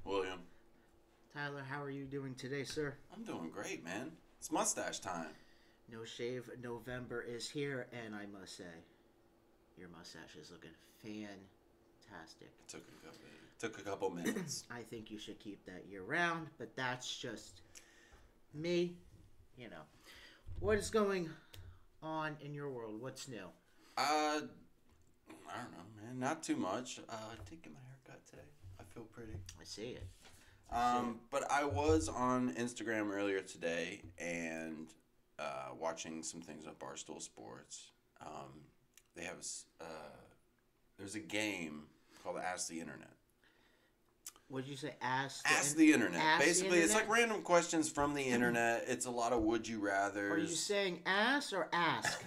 William. Tyler, how are you doing today, sir? I'm doing great, man. It's mustache time. No Shave November is here, and I must say, your mustache is looking fantastic. Took a couple minutes. I think you should keep that year round, but that's just me. You know. What is going on in your world? What's new? I don't know, man. Not too much. I did get my hair cut today. I feel pretty. I see it. But I was on Instagram earlier today and watching some things on Barstool Sports. They have there's a game called Ask the Internet. What did you say? Ask the Internet. Ask Basically, the it's internet? like random questions from the internet. It's a lot of would you rathers. Are you saying ass or ask?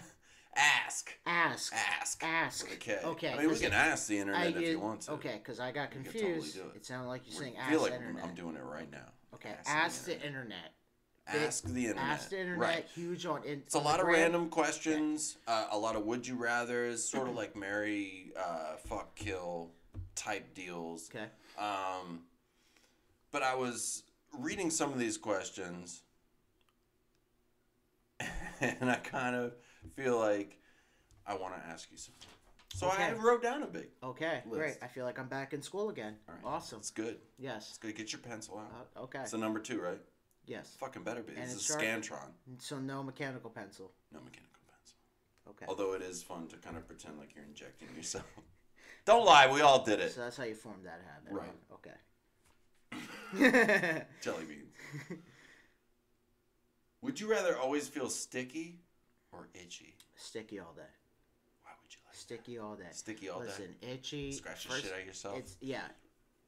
Ask. Ask. Ask. With a K. Okay. I mean, we can ask the internet if you want to. Okay, because I got We can confused. totally do it. It sounded like you're saying I ask feel the like internet. I'm doing it right now. Okay, ask the internet. Ask the internet. Ask the internet. Right. Huge on. It's a lot of random questions. A lot of would you rather's, sort of like marry, fuck, kill type deals. Okay. But I was reading some of these questions, and I kind of feel like I want to ask you something. So Okay. I wrote down a big Okay, list. great. I feel like I'm back in school again. All right. Awesome. It's good. Yes. It's good. Get your pencil out. Okay. It's the number 2, right? Yes. Fucking better be. And It's it's a sharp. Scantron. So no mechanical pencil. No mechanical pencil. Okay. Although it is fun to kind of pretend like you're injecting yourself. Don't lie. We all did it. So that's how you formed that habit. Right. Okay. Jelly beans. Would you rather always feel sticky or itchy? Sticky all day. Why would you like Sticky all day. Sticky all Listen, day? itchy. Scratch the shit out of yourself? It's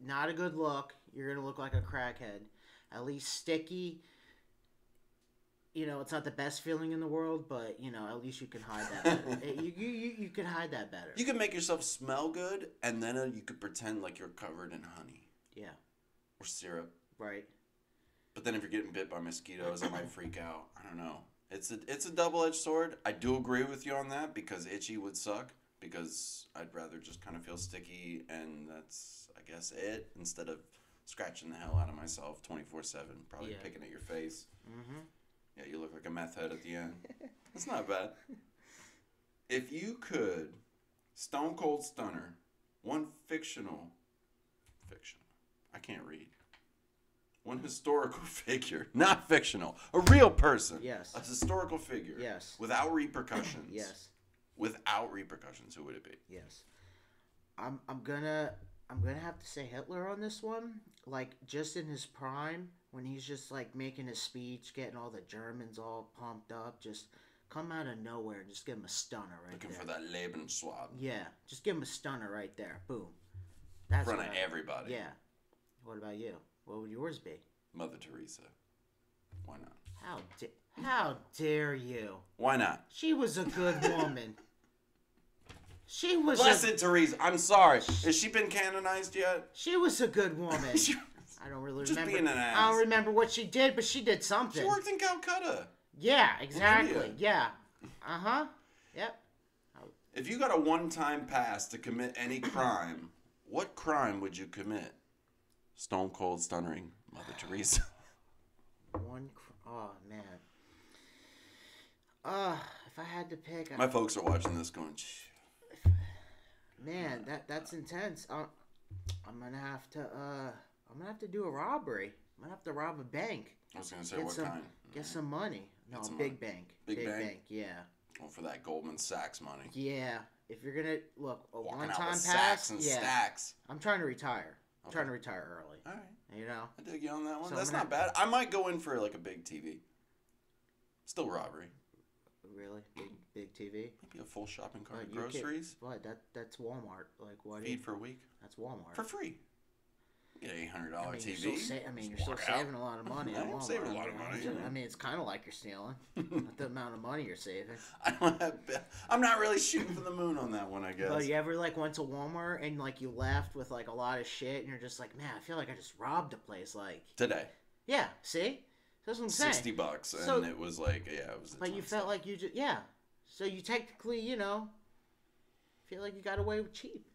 not a good look. You're gonna look like a crackhead. At least sticky. You know, it's not the best feeling in the world, but you know, at least you can hide that better. You can hide that better. You can make yourself smell good, and then you could pretend like you're covered in honey. Yeah. Or syrup. Right. But then if you're getting bit by mosquitoes, I might freak out. I don't know. It's a double-edged sword. I do agree with you on that because itchy would suck. Because I'd rather just kind of feel sticky, and that's, I guess, it. Instead of scratching the hell out of myself 24/7, probably picking at your face. Mm-hmm. Yeah, you look like a meth head at the end. That's not bad. If you could Stone Cold Stunner one fictional, I can't read. One historical figure, not fictional, a real person. Yes. A historical figure. Yes. Without repercussions. Yes. Without repercussions, who would it be? Yes. I'm gonna have to say Hitler on this one. Like just in his prime, when he's just like making his speech, getting all the Germans all pumped up, just come out of nowhere and just give him a stunner right Looking there. for that Lebensschwab. Yeah, just give him a stunner right there. Boom. In That's front of what everybody. Yeah. What about you? What would yours be? Mother Teresa. Why not? How dare you? Why not? She was a good woman. She was Blessed Teresa. I'm sorry. Has she been canonized yet? She was a good woman. I don't really Just remember. being an ass. I don't remember what she did, but she did something. She worked in Calcutta. Yeah, exactly. India. Yeah. Uh-huh. Yep. If you got a one-time pass to commit any crime, what crime would you commit? Stone Cold Stunning Mother Teresa. Oh, man. If I had to pick... My folks are watching this going, Man, that's intense. I'm gonna have to do a robbery. I'm gonna have to rob a bank. I was gonna say what kind? Get some money. No, Get some big money. bank. Big bank? Yeah. Oh, for that Goldman Sachs money. Yeah. If you're gonna look a Walking one out time with pass, sacks and yeah. stacks. I'm trying to retire. I'm Okay. trying to retire early. All right. You know. I dig you on that one. So That's I'm not bad. I might go in for like a big TV. Still robbery. Really? Big TV? Maybe a full shopping cart, You groceries. What? That's Walmart. Like what? Feed for a week. That's Walmart. For free. You get an $800 TV. You're still saving a lot of money. I'm saving a lot of money. I mean, it's kind of like you're stealing. Not the amount of money you're saving. I'm not really shooting for the moon on that one, I guess. But you ever like went to Walmart and like you left with like a lot of shit and you're just like, man, I feel like I just robbed a place. Like Today. Yeah. See, that's what I'm saying. $60, and So- it was like, yeah, it was. But you felt like you just So you technically, feel like you got away with cheap.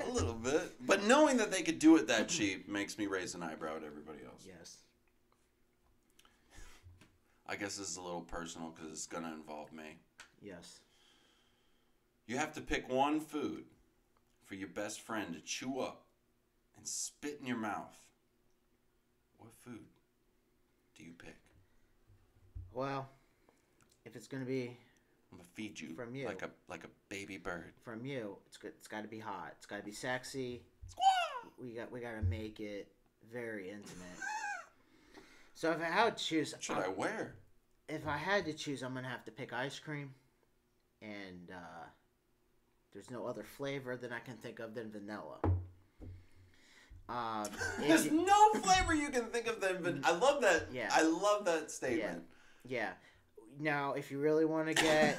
A little bit. But knowing that they could do it that cheap makes me raise an eyebrow at everybody else. Yes. I guess this is a little personal because it's going to involve me. Yes. You have to pick one food for your best friend to chew up and spit in your mouth. What food do you pick? Well, if it's going to be I'm gonna feed you from you, like a baby bird. From you, it's got to be hot. It's got to be sexy. Squaw! We got to make it very intimate. So if I had to choose, What should I wear? If I had to choose, I'm gonna have to pick ice cream, and there's no other flavor that I can think of than vanilla. There's no flavor you can think of than vanilla. I love that. Yeah. I love that statement. Yeah. Now, if you really want to get,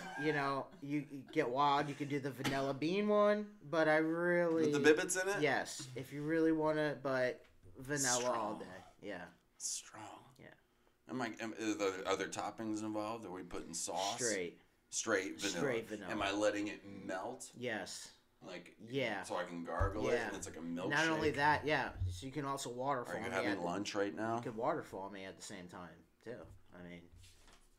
you get wild, you could do the vanilla bean one. But I really with the bibbits in it. Yes, if you really want to, but vanilla Strong. all day. Yeah. Strong. Yeah. Are there toppings involved? Are we putting sauce? Straight vanilla. Straight vanilla. Am I letting it melt? Yes. Yeah. So I can gargle it and it's like a milkshake. Not only that, so you can also waterfall me. Are you having lunch right now? You could waterfall me at the same time too. I mean,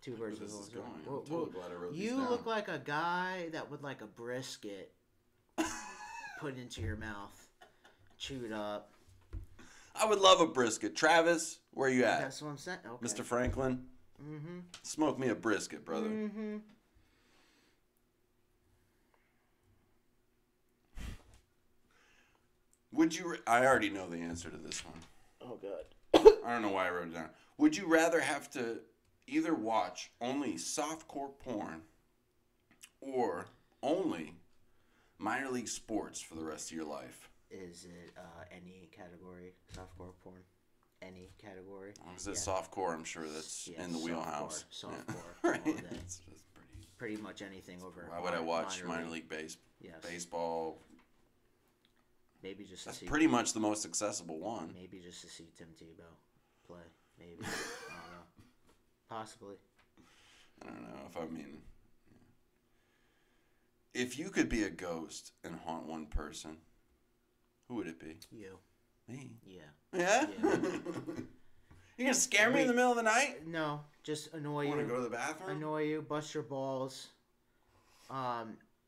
two birds with one stone. I'm totally glad I wrote these You down. look like a guy that would like a brisket put into your mouth, chewed up. I would love a brisket. Travis, where you at? That's what I'm saying. Okay. Mr. Franklin? Mm-hmm. Smoke me a brisket, brother. Mm-hmm. Would you... I already know the answer to this one. Oh, God. I don't know why I wrote it down. Would you rather have to either watch only softcore porn or only minor league sports for the rest of your life? Is it any category? Softcore porn? Any category? As long as it's softcore, I'm sure that's in the wheelhouse. Softcore. Yeah. Right. That's pretty much anything over. Why would I watch minor league baseball? Maybe just to see. Pretty much the most accessible one. Maybe just to see Tim Tebow play. Maybe. I don't know. Possibly. I don't know if I mean. If you could be a ghost and haunt one person, who would it be? You. Me? Yeah. Yeah? You gonna scare me in the middle of the night? No, just annoy you. Want to go to the bathroom? Annoy you, bust your balls.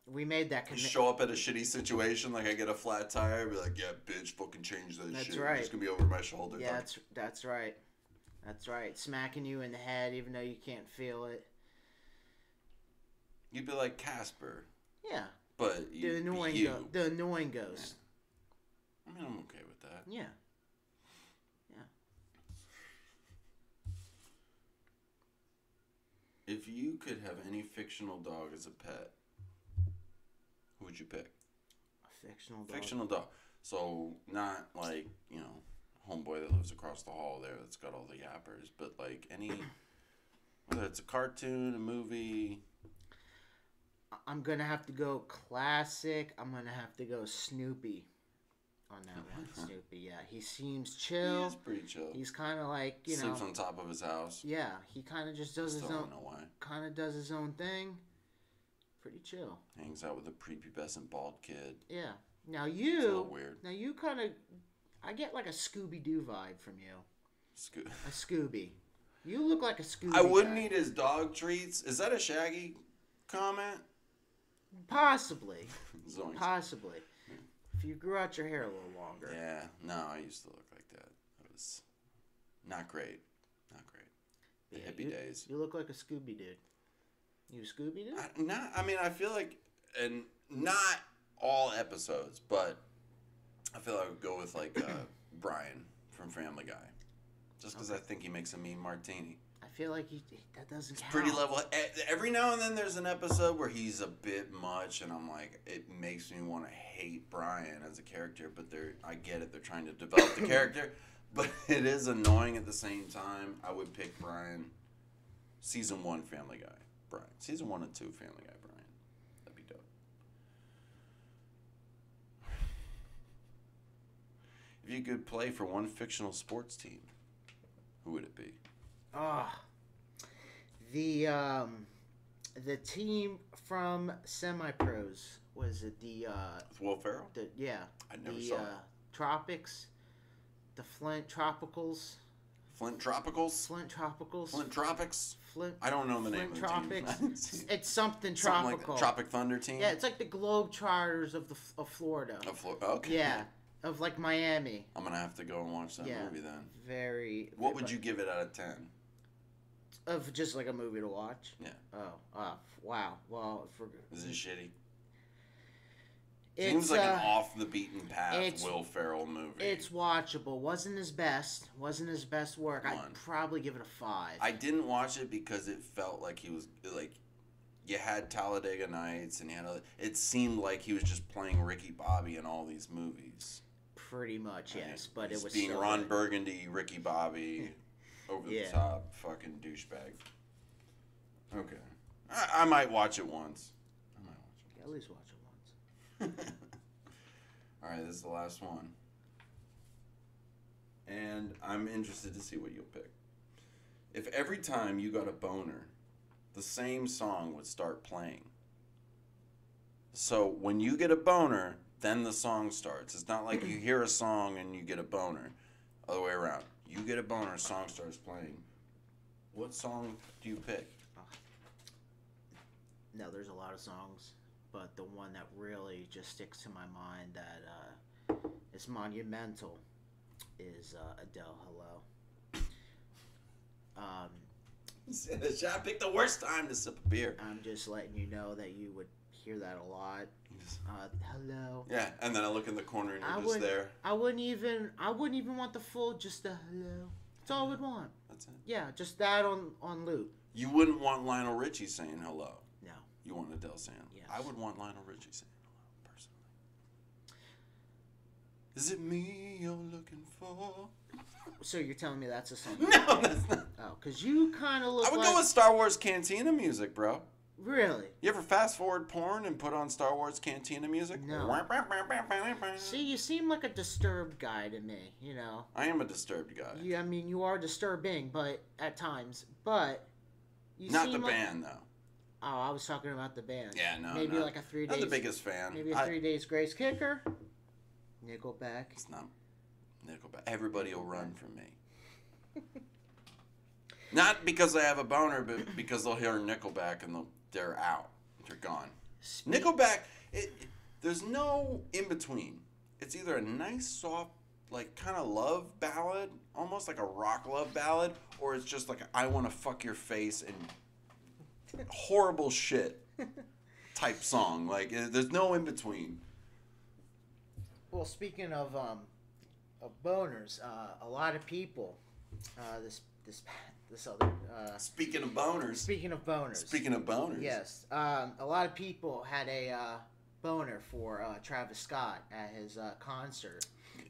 We made that commitment. Show up at a shitty situation, like I get a flat tire, be like, yeah, bitch, fucking change that shit. That's right. It's gonna be over my shoulder. Yeah, that's right. That's right. Smacking you in the head, even though you can't feel it. You'd be like Casper. Yeah. But the annoying ghost. Yeah. I mean, I'm okay with that. Yeah. Yeah. If you could have any fictional dog as a pet, who would you pick? A fictional dog? Fictional dog. So, not like, homeboy that lives across the hall there that's got all the yappers, but like any, whether it's a cartoon, a movie. I'm going to have to go classic. I'm going to have to go Snoopy on that one. Snoopy, yeah. He seems chill. He is pretty chill. He's kind of like, sleeps on top of his house. Yeah, he kind of just does his own. I don't know why. Kind of does his own thing. Pretty chill. Hangs out with a prepubescent bald kid. Yeah. Now it's a little weird. Now you kind of, I get like a Scooby-Doo vibe from you. A Scooby. You look like a Scooby. I wouldn't eat his dog treats. Is that a Shaggy comment? Possibly. Possibly. If you grew out your hair a little longer. Yeah. No, I used to look like that. It was not great. Not great. The hippie days. You look like a Scooby dude. You Scooby dude? I mean, I feel like, and not all episodes, but I feel like I would go with like Brian from Family Guy. Just because I think he makes a mean martini. I feel like that doesn't count. Pretty level. Every now and then there's an episode where he's a bit much, and I'm like, it makes me want to hate Brian as a character, but I get it. They're trying to develop the character, but it is annoying at the same time. I would pick Brian. Season 1 Family Guy. Brian. Season 1 and 2 Family Guy Brian. That'd be dope. If you could play for one fictional sports team, who would it be? The team from Semi-Pros Was it With Will Ferrell? yeah, I never the saw it. tropics, the Flint Tropicals, Flint Tropicals? Flint Tropicals, Flint Tropics? Flint. I don't know the name Flint of the Tropics. team. It's something Something like tropical. the Tropic Thunder team? Yeah, it's like the Globetrotters of Florida. Okay. Yeah, of like Miami. I'm going to have to go and watch that movie then. Very. What would you give it out of 10? Of just like a movie to watch? Yeah. Oh, wow. Well, Is it shitty? Seems like an off the beaten path Will Ferrell movie. It's watchable. Wasn't his best. Wasn't his best work. I'd probably give it a 5. I didn't watch it because it felt like he was like, you had Talladega Nights and it seemed like he was just playing Ricky Bobby in all these movies. Pretty much, yes. But He's it was being so Ron good. Burgundy, Ricky Bobby, over the top, fucking douchebag. Okay, I might watch it once. At least watch it once. All right, this is the last one. And I'm interested to see what you'll pick. If every time you got a boner, the same song would start playing. So when you get a boner, then the song starts. It's not like you hear a song and you get a boner. Other way around. You get a boner, song starts playing. What song do you pick? No, there's a lot of songs, but the one that really just sticks to my mind that is monumental is Adele, Hello. I picked the worst time to sip a beer. I'm just letting you know that you would hear that a lot. Hello. Yeah, and then I look in the corner and you're just there. I wouldn't even want the full, just the hello. That's all I would want. That's it. Yeah, just that on loop. You wouldn't want Lionel Richie saying hello. No. You want Adele saying hello. Yes. I would want Lionel Richie saying hello, personally. Is it me you're looking for? So you're telling me that's a song? No, that's not. Oh, because you kind of look I would go with Star Wars Cantina music, bro. Really? You ever fast forward porn and put on Star Wars Cantina music? No. See, you seem like a disturbed guy to me, you know. I am a disturbed guy. Yeah, I mean, you are disturbing, but at times. But you Not seem the like... band, though. Oh, I was talking about the band. Yeah, no, Maybe like a 3 days... I'm the biggest fan. Maybe a 3 days grace kicker. Nickelback. It's not Nickelback. Everybody will run from me. Not because I have a boner, but because they'll hear Nickelback and they're out. They're gone. Nickelback, there's no in between. It's either a nice, soft, like kind of love ballad, almost like a rock love ballad, or it's just like a, I want to fuck your face and horrible shit type song. Like there's no in between. Well, speaking of boners, a lot of people, this other. Speaking of boners. Speaking of boners. Speaking of boners. Yes, a lot of people had a boner for Travis Scott at his concert,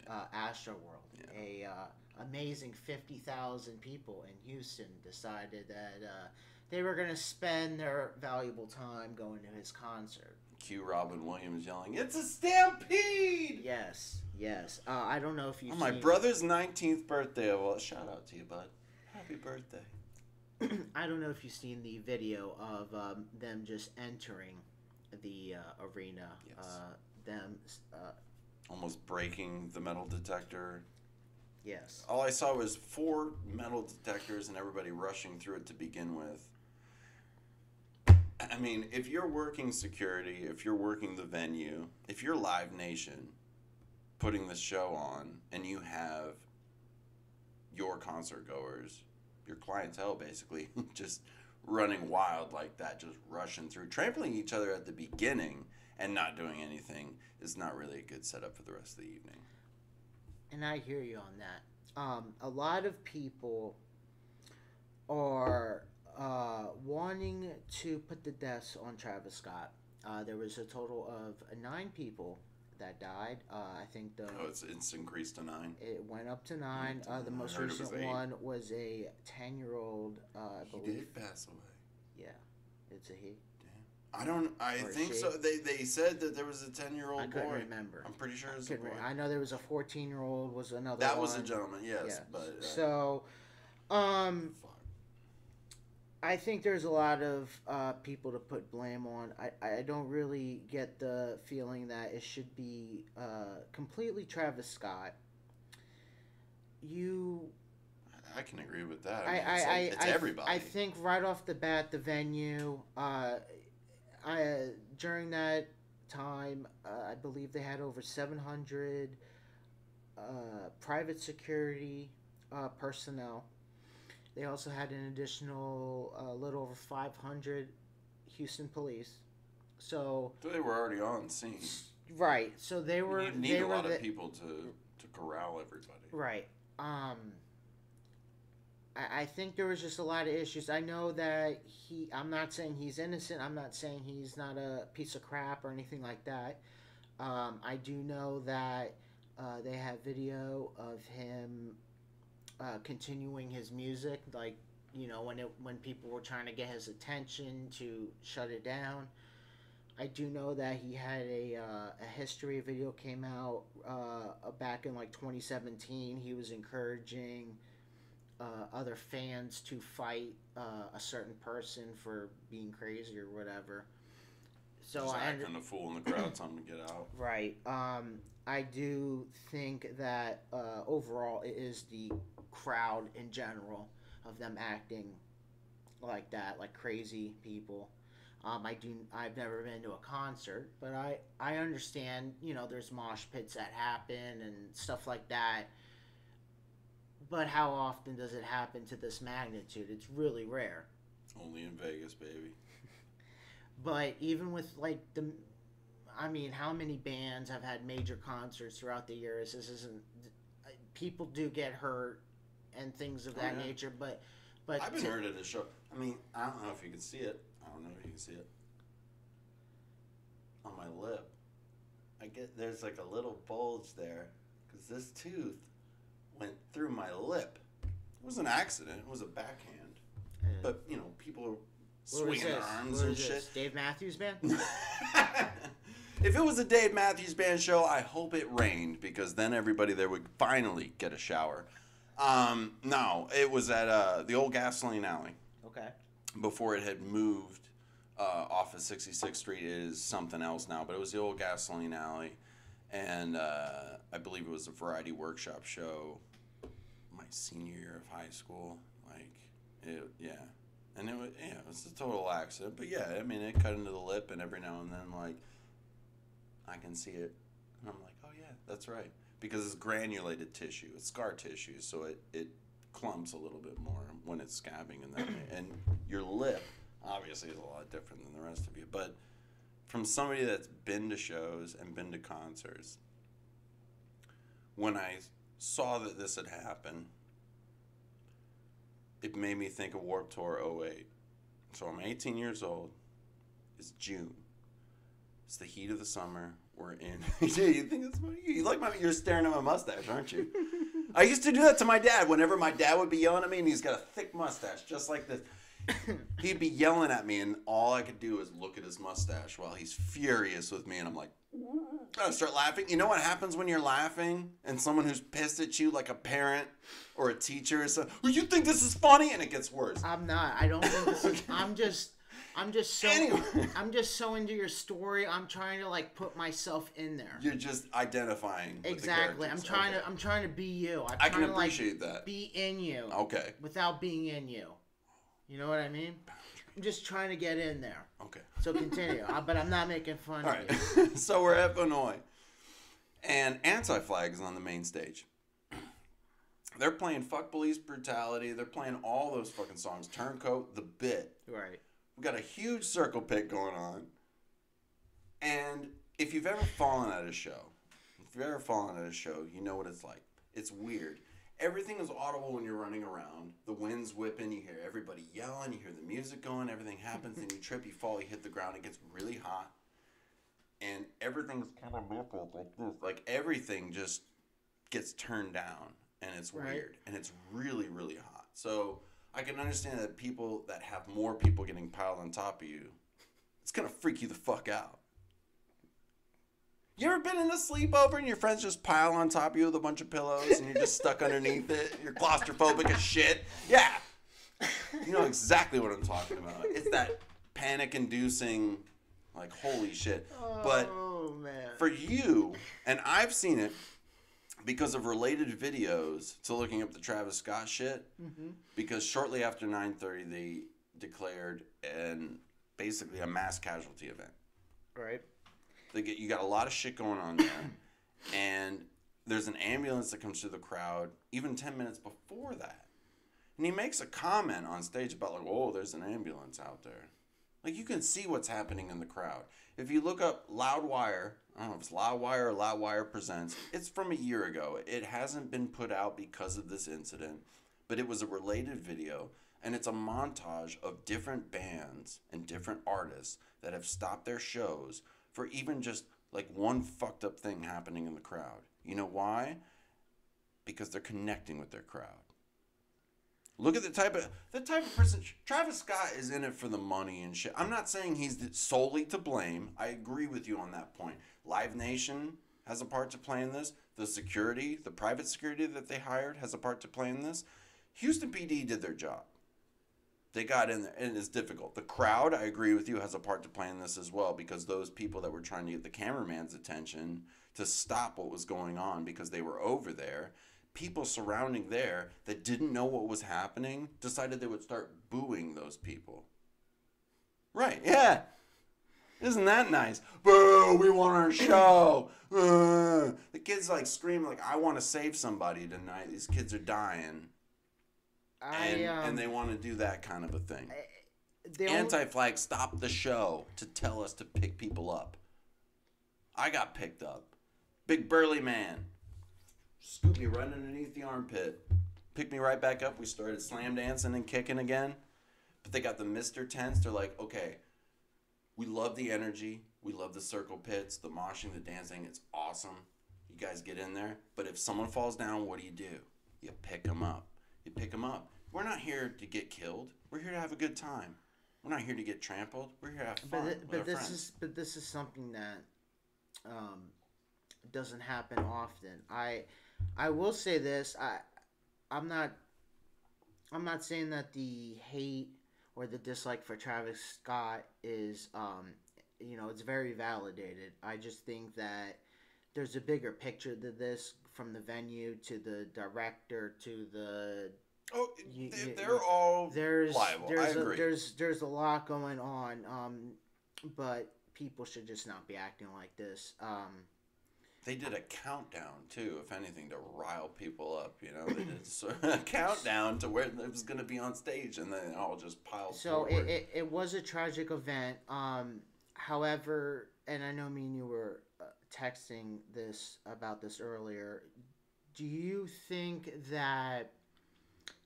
Astroworld. Yeah. A amazing 50,000 people in Houston decided that they were going to spend their valuable time going to his concert. Cue Robin Williams yelling, "It's a stampede!" Yes. I don't know if you've seen... my brother's 19th birthday. Well, shout out to you, bud. Happy birthday. I don't know if you've seen the video of them just entering the arena. Yes. Almost breaking the metal detector. Yes. All I saw was 4 metal detectors and everybody rushing through it to begin with. I mean, if you're working security, if you're working the venue, if you're Live Nation putting the show on and you have your concert goers, your clientele basically, just running wild like that, just rushing through, trampling each other at the beginning and not doing anything is not really a good setup for the rest of the evening. And I hear you on that. A lot of people are wanting to put the deaths on Travis Scott. There was a total of 9 people that died. I think it's increased to 9. It went up to 9. The most recent one was a 10-year-old. He did pass away. Yeah, it's a he. I think so. They said that there was a 10-year-old boy. I couldn't remember. I'm pretty sure it was a boy. I know there was a 14-year-old was another that one. was a gentleman, yes. Yeah. But so, fuck. I think there's a lot of people to put blame on. I don't really get the feeling that it should be completely Travis Scott. You, I can agree with that. I I, mean, I, it's I, everybody. I think right off the bat, the venue, during that time, I believe they had over 700 private security personnel. They also had an additional little over 500 Houston police. So They were already on scene. right, so You need they a were lot the of people to corral everybody. right. I think there was just a lot of issues. I know that I'm not saying he's innocent. I'm not saying he's not a piece of crap or anything like that. I do know that they have video of him continuing his music, like when people were trying to get his attention to shut it down. I do know that he had a history video came out back in like 2017. He was encouraging other fans to fight a certain person for being crazy or whatever. So Just acting a fool in the crowd, telling him to get out. right. I do think that overall it is the crowd in general of them acting like that, like crazy people. I've never been to a concert, but I understand. There's mosh pits that happen and stuff like that. But how often does it happen to this magnitude? It's really rare. Only in Vegas, baby. But even with like I mean, how many bands have had major concerts throughout the years? This isn't. People do get hurt and things of that nature, but I've been hurt at a show. I mean, I don't know if you can see it. I don't know if you can see it on my lip. There's like a little bulge there because this tooth went through my lip. It was an accident. It was a backhand. But people are swinging their arms and shit. Dave Matthews Band. If it was a Dave Matthews Band show, I hope it rained because then everybody there would finally get a shower. No, it was at the old Gasoline Alley. Okay. Before it had moved off of 66th Street. It is something else now, but it was the old Gasoline Alley. And I believe it was a variety workshop show my senior year of high school. Yeah. And it was a total accident. But yeah, I mean, it cut into the lip, and every now and then, like, I can see it. And I'm like, oh, yeah, that's right. Because it's granulated tissue. It's scar tissue, so it clumps a little bit more when it's scabbing and that. And your lip, obviously, is a lot different than the rest of you. But from somebody that's been to shows and been to concerts, when I saw that this had happened, it made me think of Warped Tour '08. So I'm 18 years old. It's June. It's the heat of the summer. We're in. Yeah, you think it's funny? You're staring at my mustache, aren't you? I used to do that to my dad. Whenever my dad would be yelling at me, and he's got a thick mustache, just like this. He'd be yelling at me, and all I could do is look at his mustache while he's furious with me, and I'm like, I start laughing. You know what happens when you're laughing and someone who's pissed at you, like a parent or a teacher, is well, you think this is funny, and it gets worse. I'm not. I don't think this is. I'm just so. Anyway. I'm just so into your story. I'm trying to like put myself in there. You're just identifying. Exactly. With the I'm trying to be you. I can appreciate that. Be in you. Okay. Without being in you. You know what I mean? I'm just trying to get in there. Okay. So continue. But I'm not making fun of you. So we're at Vinoy. And Anti-Flag is on the main stage. They're playing Fuck Police Brutality. They're playing all those fucking songs. Turncoat, The Bit. Right. We got a huge circle pit going on. And if you've ever fallen at a show, you know what it's like. It's weird. Everything is audible when you're running around. The wind's whipping. You hear everybody yelling. You hear the music going. Everything happens. Then you trip. You fall. You hit the ground. It gets really hot. And everything's kind of muffled like this. Like everything just gets turned down. And it's weird. And it's really, really hot. So I can understand that people that have more people getting piled on top of you, it's going to freak you the fuck out. You ever been in a sleepover and your friends just pile on top of you with a bunch of pillows and you're just stuck underneath it? You're claustrophobic as shit. Yeah. You know exactly what I'm talking about. It's that panic-inducing, like, holy shit. But Oh man. for you, and I've seen it because of related videos to looking up the Travis Scott shit, Mm-hmm. because shortly after 9:30 they declared basically a mass casualty event. Right. You got a lot of shit going on there, and there's an ambulance that comes through the crowd even 10 minutes before that. And he makes a comment on stage about, like, oh, there's an ambulance out there. Like, you can see what's happening in the crowd. If you look up Loudwire, I don't know if it's Loudwire or Loudwire Presents, it's from a year ago. It hasn't been put out because of this incident, but it was a related video, and it's a montage of different bands and different artists that have stopped their shows for even just, like, one fucked up thing happening in the crowd. You know why? Because they're connecting with their crowd. Look at the type of person. Travis Scott is in it for the money and shit. I'm not saying he's solely to blame. I agree with you on that point. Live Nation has a part to play in this. The security, the private security that they hired has a part to play in this. Houston PD did their job. They got in there, and it's difficult. The crowd, I agree with you, has a part to play in this as well, because those people that were trying to get the cameraman's attention to stop what was going on because they were over there, people surrounding there that didn't know what was happening decided they would start booing those people. Right, yeah. Isn't that nice? Boo, we want our show. The kids like scream like, I want to save somebody tonight. These kids are dying. And they want to do that kind of a thing. Anti-Flag stopped the show to tell us to pick people up. I got picked up. Big burly man. Scooped me right underneath the armpit. Picked me right back up. We started slam dancing and kicking again. But they got the Mr. Tents. They're like, okay, we love the energy. We love the circle pits, the moshing, the dancing. It's awesome. You guys get in there. But if someone falls down, what do? You pick them up. You pick them up. We're not here to get killed. We're here to have a good time. We're not here to get trampled. We're here to have fun with our friends. But this is something that doesn't happen often. I will say this. I'm not saying that the hate or the dislike for Travis Scott is it's very validated. I just think that there's a bigger picture to this, from the venue to the director to the they're all liable. I agree. There's a lot going on, but people should just not be acting like this. They did a countdown too, if anything, to rile people up. You know, they did a countdown to where it was going to be on stage, and then it all just piled forward. It was a tragic event. However, and I know me and you were texting about this earlier. Do you think that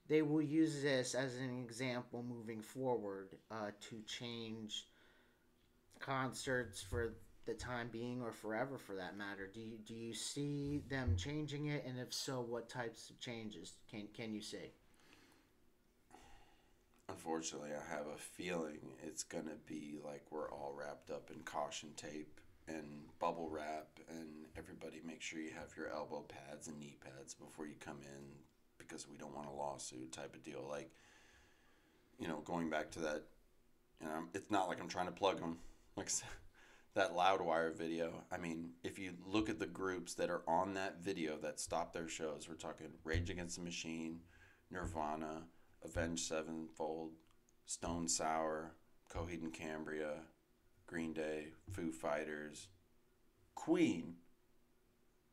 they will use this as an example moving forward to change concerts for the time being, or forever for that matter? Do you see them changing it, and if so, what types of changes can you see? Unfortunately, I have a feeling it's gonna be like we're all wrapped up in caution tape and bubble wrap, and everybody make sure you have your elbow pads and knee pads before you come in, because we don't want a lawsuit type of deal. Like, going back to that, it's not like I'm trying to plug them. Like that Loudwire video. I mean, if you look at the groups that are on that video that stopped their shows, we're talking Rage Against the Machine, Nirvana, Avenged Sevenfold, Stone Sour, Coheed and Cambria, Green Day, Foo Fighters, Queen,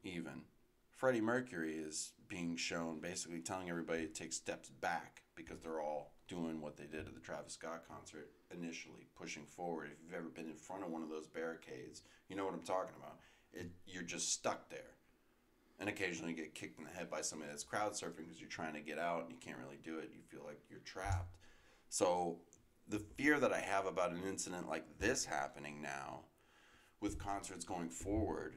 even. Freddie Mercury is being shown basically telling everybody to take steps back because they're all doing what they did at the Travis Scott concert initially, pushing forward. If you've ever been in front of one of those barricades, you know what I'm talking about. You're just stuck there. And occasionally you get kicked in the head by somebody that's crowd surfing because you're trying to get out and you can't really do it. You feel like you're trapped. So the fear that I have about an incident like this happening now with concerts going forward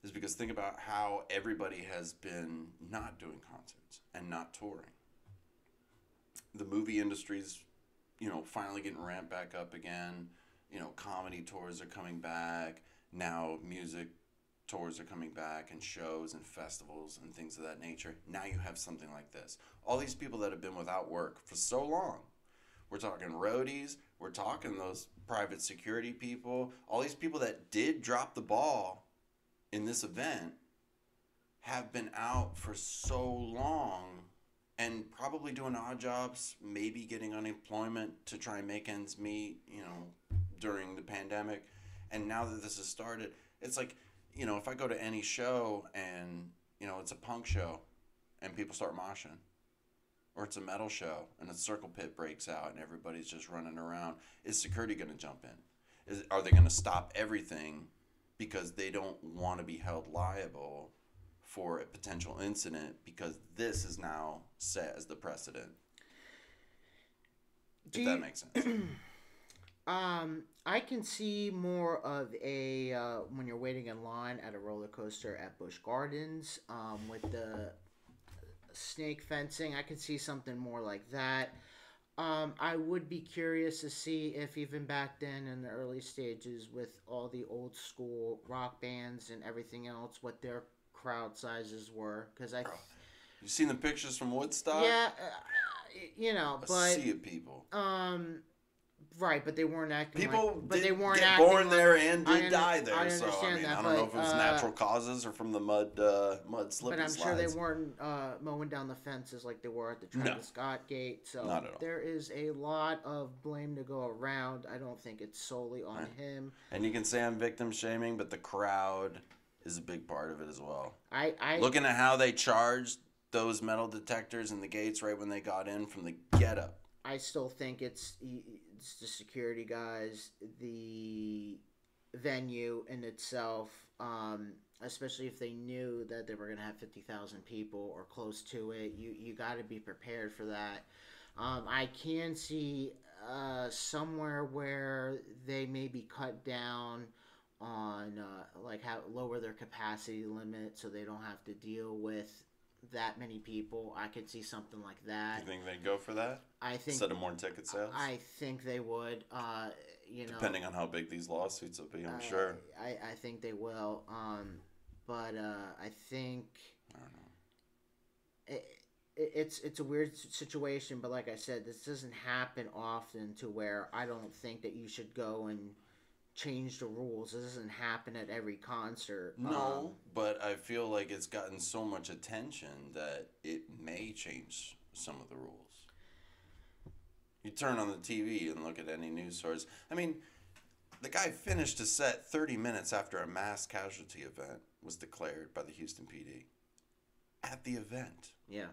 is because think about how everybody has been not doing concerts and not touring. The movie industry's, finally getting ramped back up again. Comedy tours are coming back. Now music tours are coming back and shows and festivals and things of that nature. Now you have something like this. All these people that have been without work for so long. We're talking roadies. We're talking those private security people. All these people that did drop the ball in this event have been out for so long and probably doing odd jobs, maybe getting unemployment to try and make ends meet, during the pandemic. And now that this has started, it's like, if I go to any show and, it's a punk show and people start moshing, or it's a metal show and a circle pit breaks out and everybody's just running around, is security going to jump in? Are they going to stop everything because they don't want to be held liable for a potential incident because this is now set as the precedent? If that makes sense. I can see more of a when you're waiting in line at a roller coaster at Busch Gardens with the snake fencing. I could see something more like that. I would be curious to see if even back then in the early stages with all the old school rock bands and everything else, what their crowd sizes were. Because you seen the pictures from Woodstock? Yeah, a but sea of people. Right, but they weren't acting people like... But they weren't get acting born like, there and did die there. I so, understand that, I don't know if it was natural causes or from the mud slip but and I'm slides. sure they weren't mowing down the fences like they were at the Travis Scott gate. So not at all. There is a lot of blame to go around. I don't think it's solely on him. And you can say I'm victim shaming, but the crowd is a big part of it as well. Looking at how they charged those metal detectors in the gates right when they got in from the get-up. I still think it's the security guys, the venue in itself, especially if they knew that they were going to have 50,000 people or close to it. You got to be prepared for that. I can see somewhere where they maybe cut down on like how lower their capacity limit so they don't have to deal with that many people. I could see something like that. You think they'd go for that? I think instead of more ticket sales. I think they would. Depending on how big these lawsuits will be, I'm sure. I think they will. But I think I don't know. It's a weird situation. But like I said, this doesn't happen often to where I don't think that you should go and change the rules. It doesn't happen at every concert. No, but I feel like it's gotten so much attention that it may change some of the rules. You turn on the TV and look at any news source. I mean, the guy finished a set 30 minutes after a mass casualty event was declared by the Houston PD. At the event. Yeah.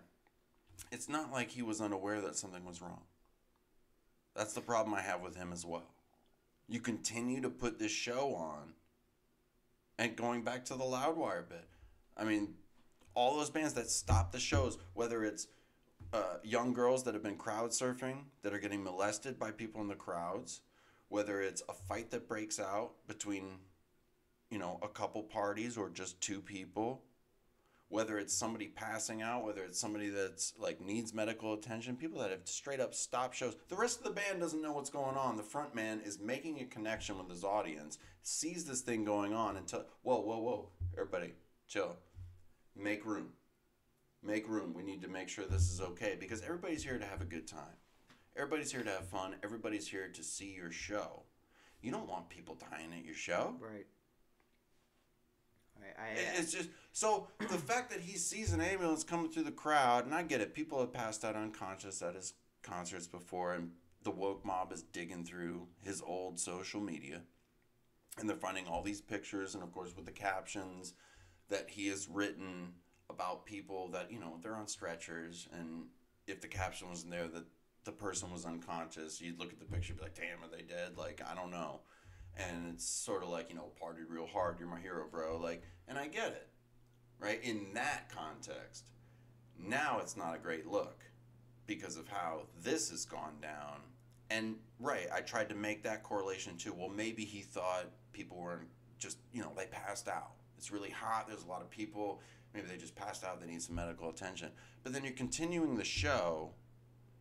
It's not like he was unaware that something was wrong. That's the problem I have with him as well. You continue to put this show on, and going back to the Loudwire bit, I mean, all those bands that stop the shows, whether it's young girls that have been crowd surfing, that are getting molested by people in the crowds, whether it's a fight that breaks out between, a couple parties or just two people, whether it's somebody passing out, whether it's somebody that's needs medical attention, people that have straight up stopped shows. The rest of the band doesn't know what's going on. The front man is making a connection with his audience, sees this thing going on and whoa, everybody, chill. Make room. Make room. We need to make sure this is okay because everybody's here to have a good time. Everybody's here to have fun. Everybody's here to see your show. You don't want people dying at your show. Right. It's just so the fact that he sees an ambulance coming through the crowd, and I get it. People have passed out unconscious at his concerts before, and the woke mob is digging through his old social media, and they're finding all these pictures, and of course with the captions that he has written about people that they're on stretchers, and if the caption wasn't there that the person was unconscious, you'd look at the picture and be like, damn, are they dead? I don't know. And it's sort of like, partied real hard, you're my hero, bro. And I get it, right? In that context. Now it's not a great look because of how this has gone down. And, right, I tried to make that correlation too. Well, maybe he thought people were just, they passed out. It's really hot. There's a lot of people. Maybe they just passed out. They need some medical attention. But then you're continuing the show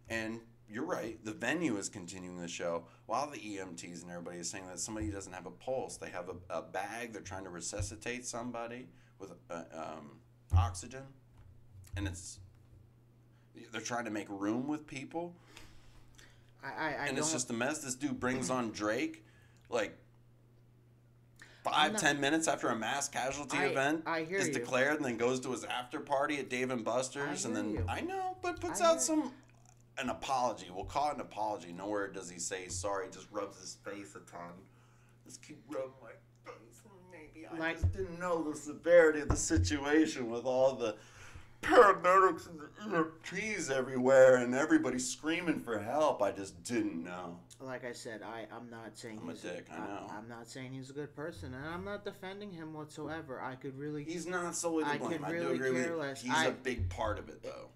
and you're right. The venue is continuing the show while the EMTs and everybody is saying that somebody doesn't have a pulse. They have a bag. They're trying to resuscitate somebody with oxygen, and they're trying to make room with people. And it's just a mess. This dude brings on Drake, like 10 minutes after a mass casualty event is declared, and then goes to his after party at Dave and Buster's, and then I know, but puts out an apology. We'll call it an apology. Nowhere does he say sorry. Just rubs his face a ton. Just keep rubbing my face. Maybe I just didn't know the severity of the situation with all the paramedics and the EMTs everywhere and everybody screaming for help. I just didn't know. Like I said, I'm not saying I'm a dick. I know. I'm not saying he's a good person, and I'm not defending him whatsoever. He's not solely to blame. I do agree with you. He's a big part of it, though.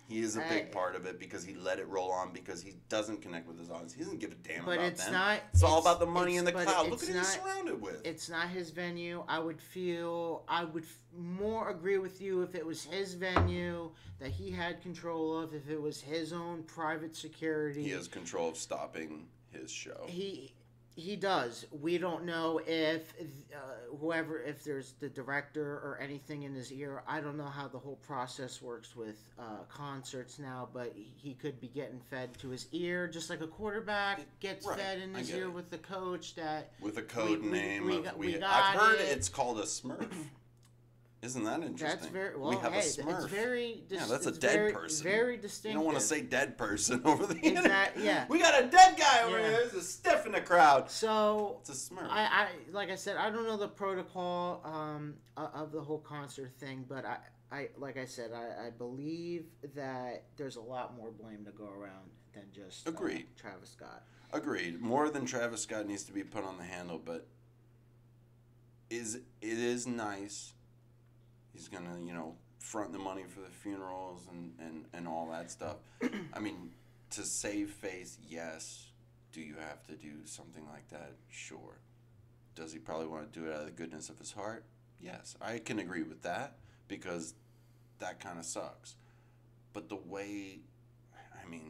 He is a big part of it because he let it roll on because he doesn't connect with his audience. He doesn't give a damn about them. It's all about the money in the cloud. Look at who he's surrounded with. It's not his venue. I would more agree with you if it was his venue that he had control of, if it was his own private security. He has control of stopping his show. He does. We don't know if if there's the director or anything in his ear. I don't know how the whole process works with concerts now, but he could be getting fed to his ear, just like a quarterback gets fed in his ear with the coach. With a code name. I've heard it's called a Smurf. Isn't that interesting? That's very well. We have a Smurf. It's very. That's a dead person. Very distinctive. You don't want to say dead person over the internet. Yeah. We got a dead guy over here. There's a stiff in the crowd. So it's a Smurf. I like I said, I don't know the protocol of the whole concert thing, but I believe that there's a lot more blame to go around than just Travis Scott. Agreed. More than Travis Scott needs to be put on the handle, but it is nice. He's going to, front the money for the funerals and all that stuff. I mean, to save face, yes. Do you have to do something like that? Sure. Does he probably want to do it out of the goodness of his heart? Yes. I can agree with that because that kind of sucks. But the way, like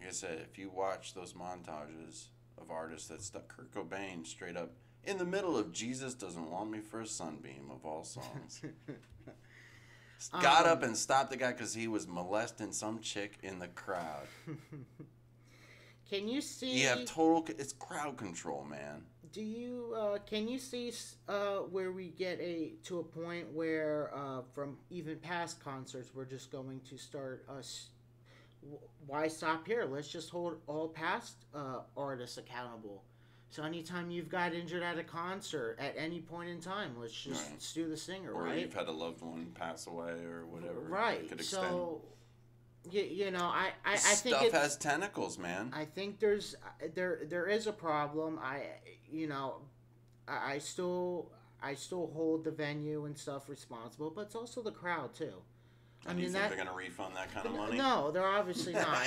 I said, if you watch those montages of artists that stuck Kurt Cobain straight up in the middle of Jesus Doesn't Want Me for a Sunbeam of all songs. Got up and stopped the guy because he was molesting some chick in the crowd. Can you see? You have it's crowd control, man. Do you? Can you see where we get to a point where from even past concerts we're just going to start us? Why stop here? Let's just hold all past artists accountable. So anytime you've got injured at a concert at any point in time, let's just do the singer, or right? Or you've had a loved one pass away or whatever. Right. It could extend. So, I think stuff has tentacles, man. I think there is a problem. I still hold the venue and stuff responsible, but it's also the crowd too. And you think they're going to refund that kind of money? No, they're obviously not.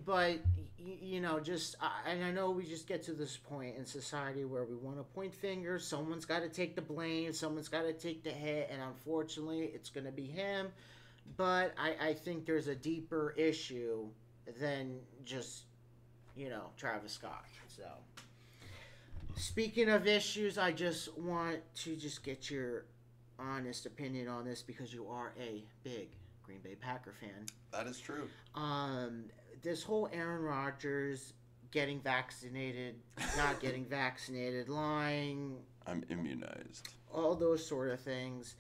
But and I know we just get to this point in society where we want to point fingers. Someone's got to take the blame. Someone's got to take the hit, and unfortunately, it's going to be him. But I think there's a deeper issue than just Travis Scott. So, speaking of issues, I just want to get your honest opinion on this because you are a big Green Bay Packer fan. That is true. This whole Aaron Rodgers getting vaccinated, not getting vaccinated, lying. I'm immunized. All those sort of things.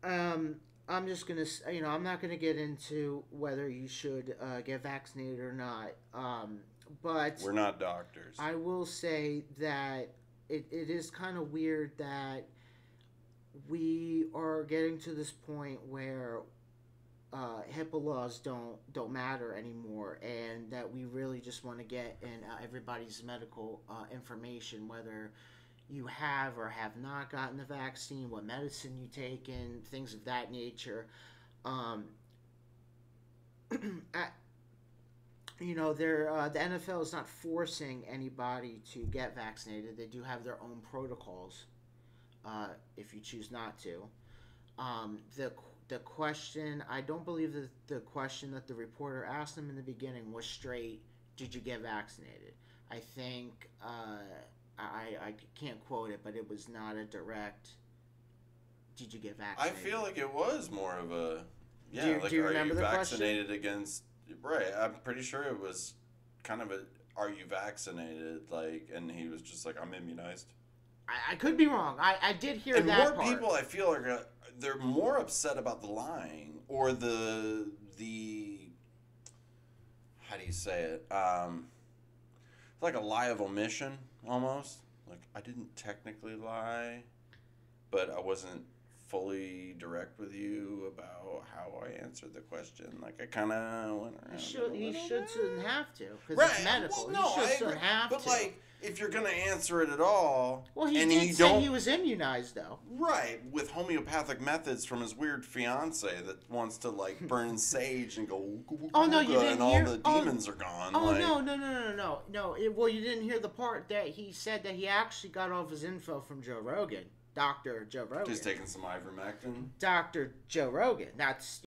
I'm just gonna, I'm not gonna get into whether you should get vaccinated or not. But we're not doctors. I will say that it is kind of weird that we are getting to this point where HIPAA laws don't matter anymore, and that we really just want to get in everybody's medical information, whether you have or have not gotten the vaccine, what medicine you take, and things of that nature. The NFL is not forcing anybody to get vaccinated. They do have their own protocols if you choose not to. the question, I don't believe that the question that the reporter asked him in the beginning was straight, did you get vaccinated? I think, I can't quote it, but it was not a direct, did you get I vaccinated? feel like it was more of a, Do you, like, do you are remember you the vaccinated question? against, right, I'm pretty sure it was kind of a, are you vaccinated, like, and he was just like, I'm immunized. I could be wrong. I did hear And more that part. people, I feel, are they're more upset about the lying or the how do you say it? Like a lie of omission almost. Like I didn't technically lie, but I wasn't fully direct with you about how I answered the question. Like I kind of went He around it should. a He little should bit. shouldn't have to because Right. it's Well, medical. He no, I should agree. shouldn't have But to. like, if you're gonna answer it at all, Well, he and did you say don't he was immunized, though. right with homeopathic methods from his weird fiance that wants to like burn sage and go ooga, ooga, Oh no, you ooga, didn't and all hear. the Oh, demons are gone. oh Like no. Well, you didn't hear the part that he said that he actually got all of his info from Joe Rogan, Doctor Joe Rogan, just taking some ivermectin. Doctor Joe Rogan. That's